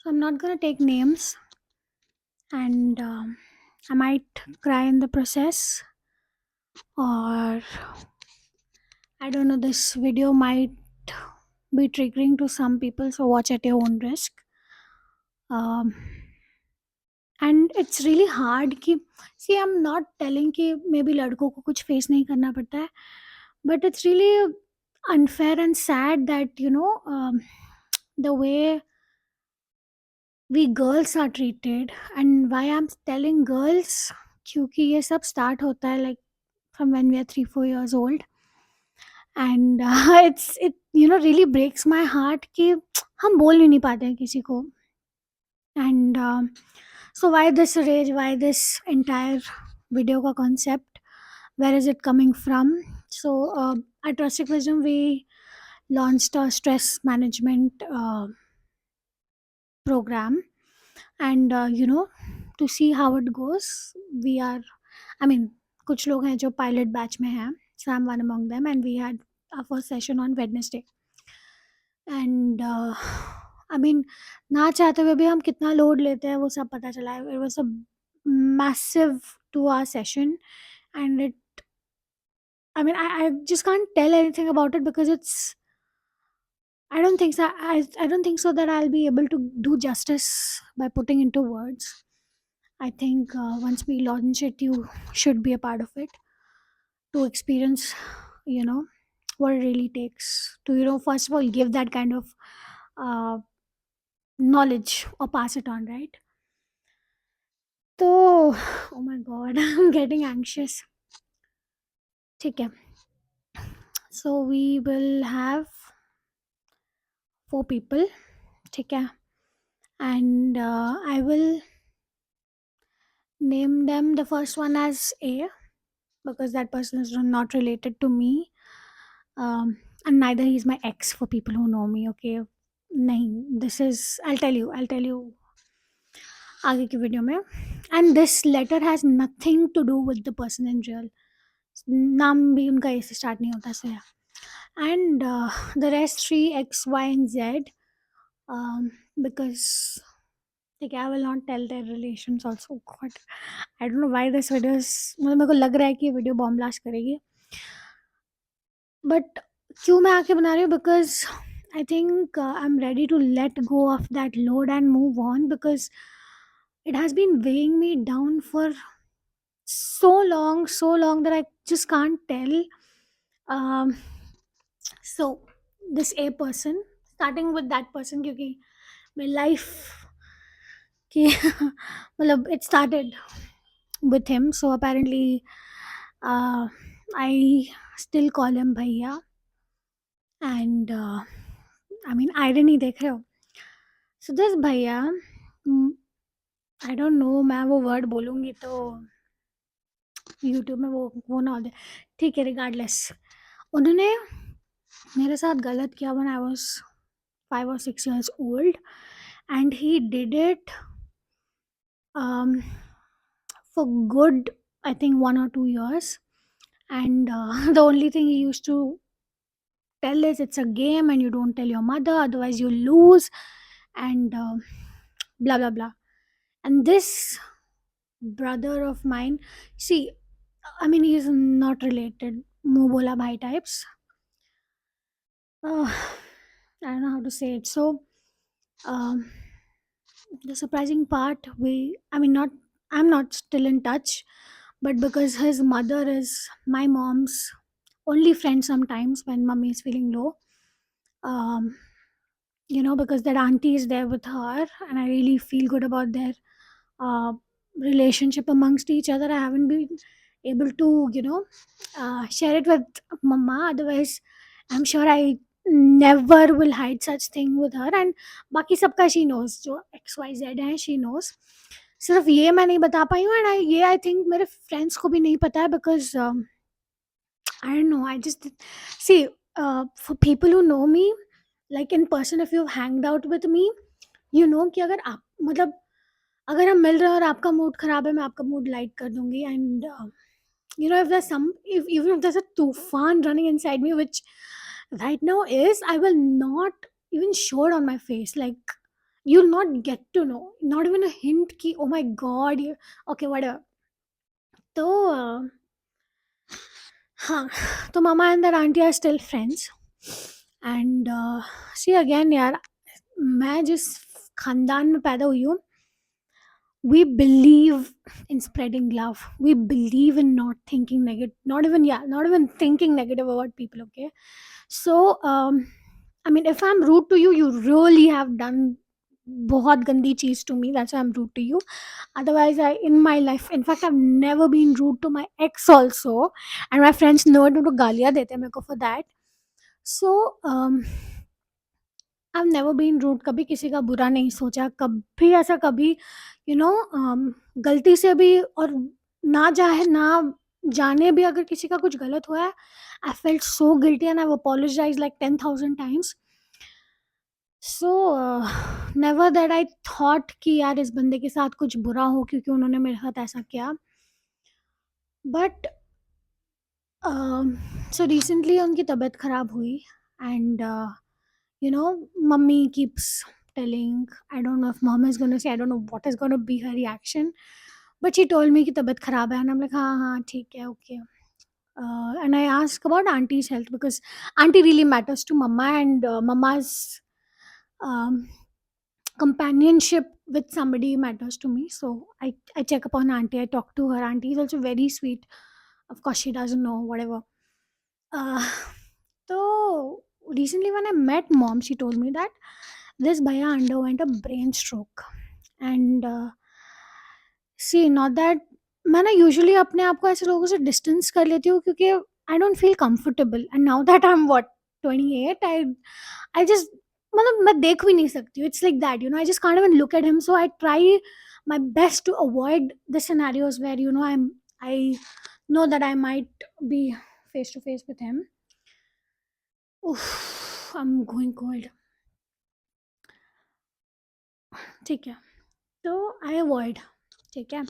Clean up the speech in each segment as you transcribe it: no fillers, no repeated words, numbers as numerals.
So I'm not gonna take names, and I might cry in the process, or I don't know. This video might be triggering to some people, so watch at your own risk. Um, and it's really hard कि see I'm not telling कि maybe लड़कों को कुछ face नहीं करना पड़ता है, but it's really unfair and sad that the way we girls are treated. And why I'm telling girls, क्योंकि ये सब start होता है like from when we are 3 4 years old. And it really breaks my heart कि हम बोल ही नहीं पाते हैं किसी को. And so why this rage, why this entire video ka concept, where is it coming from? So at Rustic Wisdom we launched a stress management program. And to see how it goes, we are, I mean, कुछ लोग हैं जो pilot batch में हैं, so I'm one among them, and we had our first session on Wednesday. And I mean, ना चाहते हुए भी हम कितना लोड लेते हैं वो सब पता चला है. It was a massive 2 hour session. And I just can't tell anything about it because it's, I don't think so that I'll be able to do justice by putting into words. I think once we launch it, you should be a part of it to experience, you know, what it really takes to, first of all, give that kind of uh, knowledge or pass it on, right? So, oh my god, I'm getting anxious. Okay, so we will have 4 people. Okay, and I will name them, the first one as A, because that person is not related to me, and neither he's my ex, for people who know me. Okay, nahin, this is, I'll tell you आगे की video में. And this letter has nothing to do with the person in real. नाम भी उनका ए से start नहीं होता, so yeah. And the rest 3 X, Y and Z, because ठीक है, I will not tell their relations also. God, I don't know why this video is, मतलब मेरे को लग रहा है कि ये वीडियो बॉम्ब ब्लास्ट करेगी. बट क्यों मैं आके बना रही हूँ? Because I think I am ready to let go of that load and move on, because it has been weighing me down for so long that I just can't tell. um, so this A person, starting with that person, क्योंकि my life की मतलब it started with him. So apparently I still call him भैया. And I mean, irony देख रहे हो? So this भैया, I don't know, मैं वो वर्ड बोलूँगी तो यूट्यूब में वो ना हो जाए. ठीक है, रिगार्डलेस, उन्होंने मेरे साथ गलत किया when I was 5 or 6 years old, and he did it um, for good, I think 1 or 2 years. And the only thing he used to tell is it's a game and you don't tell your mother, otherwise you lose, and blah blah blah. And this brother of mine, see, I mean, he is not related, muh bola bhai types. I don't know how to say it. So um, the surprising part, I mean, not, I'm not still in touch, but because his mother is my mom's only friend sometimes when mummy is feeling low, um, because that auntie is there with her, and I really feel good about their uh, relationship amongst each other. I haven't been able to, share it with mama. Otherwise, I'm sure I never will hide such thing with her. And बाकी सबका she knows, जो XYZ है she knows. सिर्फ ये मैं नहीं बता पाई हूँ, and ये I think मेरे friends को भी नहीं पता है, because I don't know. I just see, for people who know me, like in person, if you've hanged out with me, you know कि अगर आप, मतलब अगर हम मिल रहे हैं और आपका मूड खराब है, मैं आपका मूड लाइट कर दूंगी. And if there's if even if there's a tufan running inside me, which right now is, I will not even show it on my face. Like, you'll not get to know, not even a hint ki oh my god you, okay whatever. तो हाँ, तो mama and that auntie are still friends. And see again यार, मैं जिस खानदान में पैदा हुई हूँ, we believe in spreading love, we believe in not thinking negative, not even, yeah, not even thinking negative about people, okay? So I mean, if I'm rude to you, you really have done बहुत गंदी चीज to me, that's why I'm rude to you. Otherwise, I in my life, in fact, I've never been rude to my ex also, and my friends know it, तो गालियां देते हैं मेरे को for that. So I've never been rude, कभी किसी का बुरा नहीं सोचा, कभी ऐसा कभी यू नो गलती से भी, और ना चाहे ना जाने भी अगर किसी का कुछ गलत हुआ है, I felt so guilty and I apologise like 10,000 times. So never that I thought कि यार इस बंदे के साथ कुछ बुरा हो क्योंकि उन्होंने मेरे साथ ऐसा किया. बट सो रिसेंटली उनकी तबीयत ख़राब हुई, and mummy keeps telling, I don't know if mom is going to say, I don't know what is going to be her reaction, but she told me कि तबीयत ख़राब है, and I'm like हाँ हाँ ठीक है, okay. And I asked about auntie's health because auntie really matters to mama, and mama's um, companionship with somebody matters to me. So I check upon auntie, I talk to her. Auntie is also very sweet. Of course she doesn't know whatever. uh, so recently when I met mom, she told me that this bhaiya underwent a brain stroke. And see not that, मैं ना usually अपने आप को ऐसे लोगों से distance कर लेती हूँ क्योंकि I don't feel comfortable, and now that I am what 28, I just, मतलब मैं देख भी नहीं सकती हूँ. It's like that, I just can't even look at him. So I try my best to avoid the scenarios where I know that I might be face to face with him. Oof, I'm going cold. ठीक है, तो I avoid. ठीक है.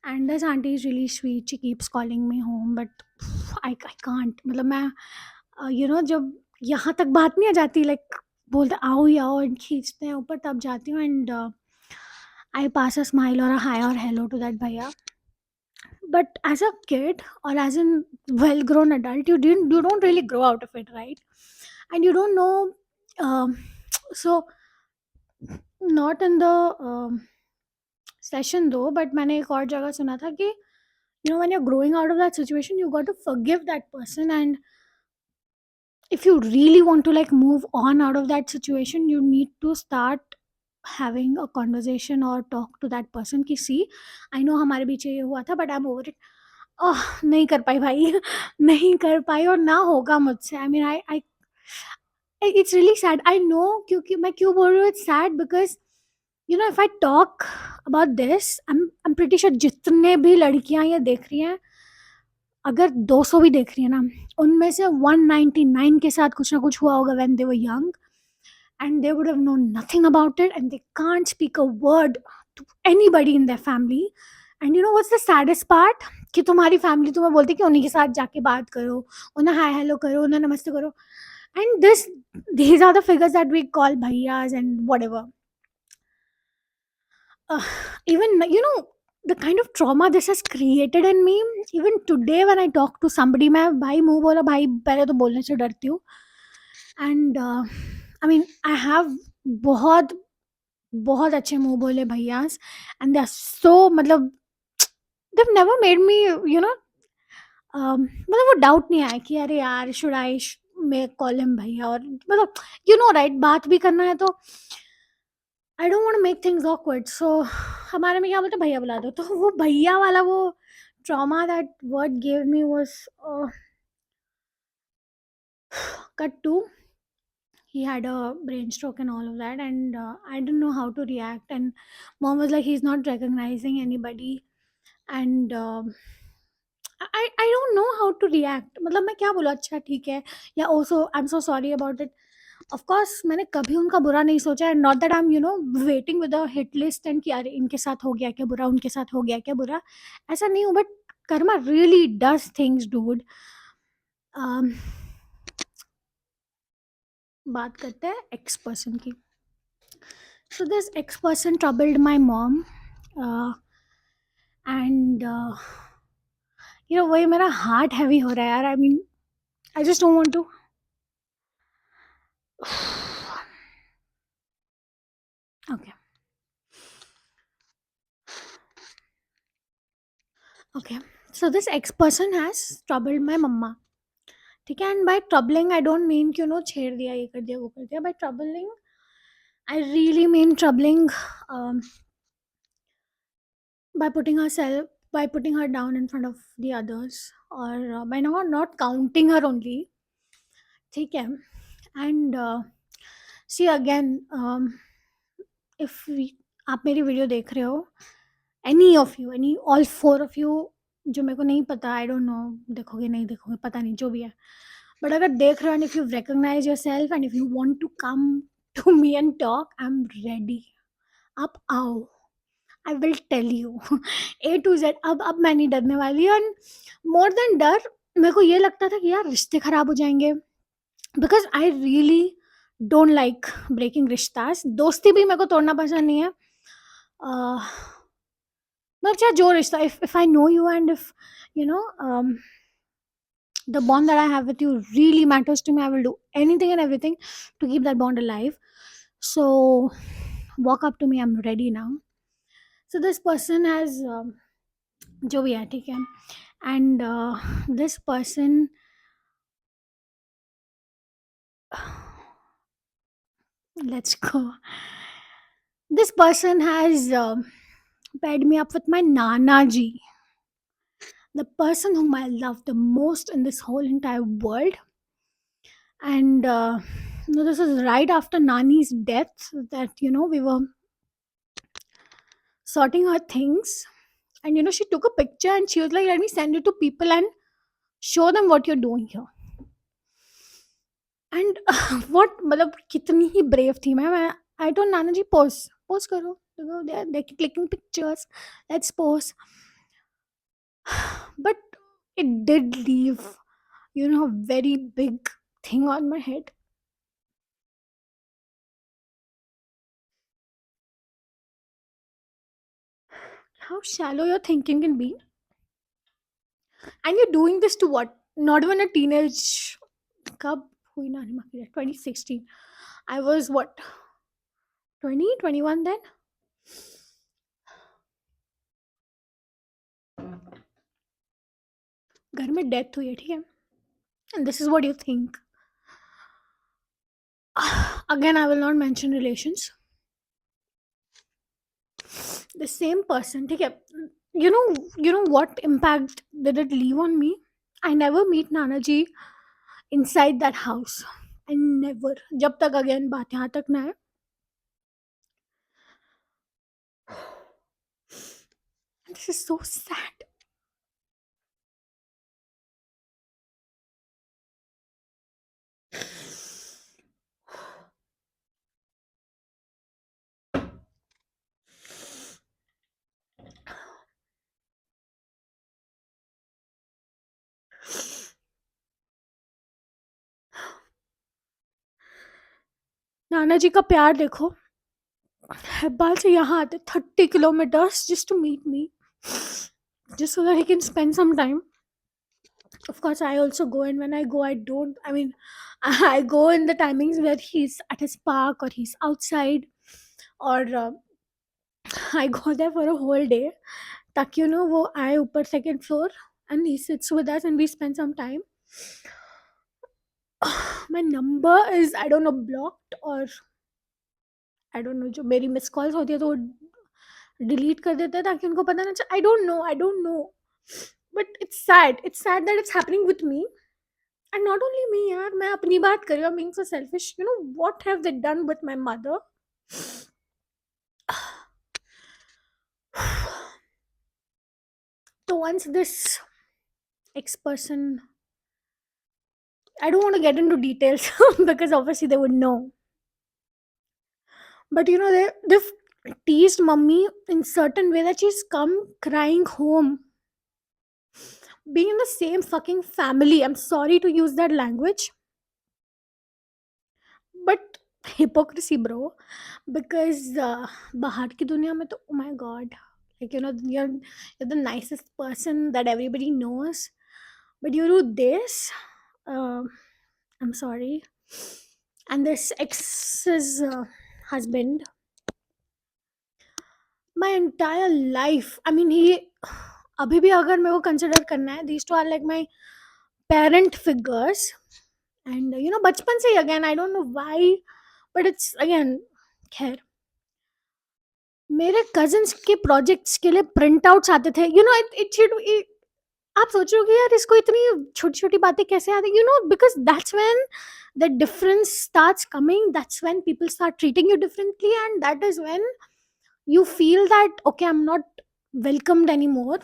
And this auntie is really sweet, she keeps calling me home, but I can't, मतलब मैं जब यहाँ तक बात नहीं आ जाती, लाइक बोलते आओ ही आओ and खींचते हैं ऊपर, तब जाती हूँ. And I pass a smile और अ हाय और हेलो टू दैट भैया. But as a kid or as a well grown adult, you don't really grow out of it, right? And you don't know. um, so not in the session दो, but मैंने एक और जगह सुना था कि when you're growing out of that situation, you got to forgive that person. And if you really want to like move on out of that situation, you need to start having a conversation or talk to that person कि सी I know हमारे बीच ये हुआ था, but I am over it. नहीं कर पाई भाई. नहीं कर पाई और ना होगा मुझसे. I mean I it's really sad, I know. क्योंकि मैं क्यों बोल रही हूँ it's sad, because if I talk about this, I'm pretty sure जितने भी लड़कियां ये देख रही हैं, अगर 200 भी देख रही है ना, उनमें से 199 के साथ कुछ ना कुछ हुआ होगा when they were young, and they would have known nothing about it, and they can't speak a word to anybody in their family. And what's the saddest part, कि तुम्हारी फैमिली तुम्हें बोलती है कि उन्हीं के साथ जाके बात करो, उन्हें हाय हेलो करो, उन्हें नमस्ते करो. And these are the figures that we call bhaiyas and whatever. uh, Even the kind of trauma this has created in me. Even today when I talk to somebody, मैं भाई मुंह बोला भाई पहले तो बोलने से डरती हूँ. And I mean I have बहुत बहुत अच्छे मुंह बोले भैयास, and they are so, मतलब they've never made me you know मतलब वो डाउट नहीं आया कि अरे यार शुड आई मैं कॉल हिम भैया, और मतलब राइट, बात भी करना है तो I don't want to make things awkward. So हमारे में क्या बोलते हैं, भैया बुला दो. तो वो भैया वाला वो trauma that word give me was cut to. He had a brain stroke and all of that, and I didn't know how to react. And mom was like, he's not recognizing anybody. And I don't know how to react. मतलब मैं क्या बोलूँ, अच्छा ठीक है, या also I'm so sorry about it. Of course मैंने कभी उनका बुरा नहीं सोचा, and not that I am waiting with a hit list and कि अरे इनके साथ हो गया क्या बुरा, उनके साथ हो गया क्या बुरा. ऐसा नहीं हूँ, but Karma really does things dude. बात करते हैं एक्स पर्सन की. So this ex person troubled my mom, uh, and वही मेरा हार्ट हैवी हो रहा है यार. I mean, I just don't want to. Okay. Okay. So this ex person has troubled my mama. ठीक है. And by troubling I don't mean कि छेड़ दिया, ये कर दिया, वो कर दिया. By troubling I really mean troubling, um, by putting her down in front of the others, or by not counting her only. ठीक है. And see again, if आप मेरी वीडियो देख रहे हो, any all four of you, जो मेरे को नहीं पता, आई डोंट नो, देखोगे नहीं देखोगे पता नहीं, जो भी है, बट अगर देख रहे हो and if you recognise yourself and if you want to come to me and talk, I am ready. आप आओ, I will tell you A to Z. अब मैं नहीं डरने वाली. एंड मोर देन डर, मेरे को ये लगता था कि यार रिश्ते खराब हो जाएंगे, because I really don't like breaking रिश्तास. दोस्ती भी मेरे को तोड़ना पसंद नहीं है. मतलब चाहे जो रिश्ता, if I know you and if you know the bond that I have with you really matters to me, I will do anything and everything to keep that bond alive. So walk up to me, I'm ready now. So this person has जो भी है, ठीक है. And this person, let's go. This person has paired me up with my Nana ji, the person whom I love the most in this whole entire world. And this is right after Nani's death, that we were sorting her things, and she took a picture and she was like, let me send it to people and show them what you're doing here. And what, मतलब कितनी ही brave थी मैं. I told Nana ji, post करो, they're clicking pictures, let's post. But it did leave a very big thing on my head. How shallow your thinking can be. And you're doing this to what? Not even a teenage. कब हुई नानी माँ की death? 2016. I was what? 21 then? घर में death हुई है, ठीक है. And this is what you think. Again, I will not mention relations. The same person, ठीक है. You know what impact did it leave on me? I never meet Nana ji inside that house. I never. जब तक again बात यहाँ तक ना है. This is so sad. नाना जी का प्यार देखो. हैब्बाल से यहाँ आते 30 kilometers just to meet me, just so that he can spend some time. Of course, I also go, and when I go, I don't. I mean, I go in the timings where he's at his park or he's outside, or I go there for a whole day. ताकि वो आए ऊपर second floor and he sits with us and we spend some time. My number is, I don't know, blocked, or I don't know, जो मेरी miss calls होती है तो delete कर देते हैं ताकि उनको पता ना चले. I don't know, but it's sad that it's happening with me. And not only me, यार, मैं अपनी बात कर रही हूँ. I'm being so selfish. What have they done with my mother? So once this ex person, I don't want to get into details because obviously they would know. But they've teased mummy in certain way that she's come crying home. Being in the same fucking family, I'm sorry to use that language, but hypocrisy, bro. Because बाहर की दुनिया में तो oh my god, like you're the nicest person that everybody knows, but you do this. uh, I'm sorry. And this ex's husband, my entire life, I mean, he अभी भी अगर मेरे को कंसिडर करना है, these two are like my parent figures. And बचपन से ही, again I don't know why, but it's again, खैर, मेरे कजिन्स के प्रोजेक्ट्स के लिए प्रिंट आउट्स आते थे, आप सोच रहे हो कि यार इसको इतनी छोटी छोटी बातें कैसे आती, because that's when the difference starts coming, that's when people start treating you differently, and that is when you feel that okay, I am not welcomed any more.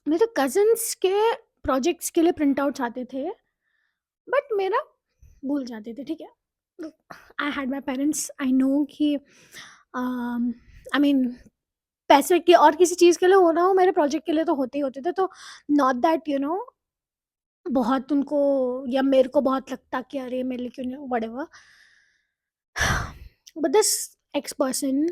मेरे कजिन्स के प्रोजेक्ट्स के लिए प्रिंट आउट्स आते थे, but मेरा भूल जाते थे, ठीक है. I had my parents, I know कि आई मीन पैसे की और किसी चीज़ के लिए हो ना हो, मेरे प्रोजेक्ट के लिए तो होते ही होते थे. तो नॉट दैट बहुत उनको या मेरे को बहुत लगता कि अरे मेरे लिए क्यों नहीं, whatever. But this x person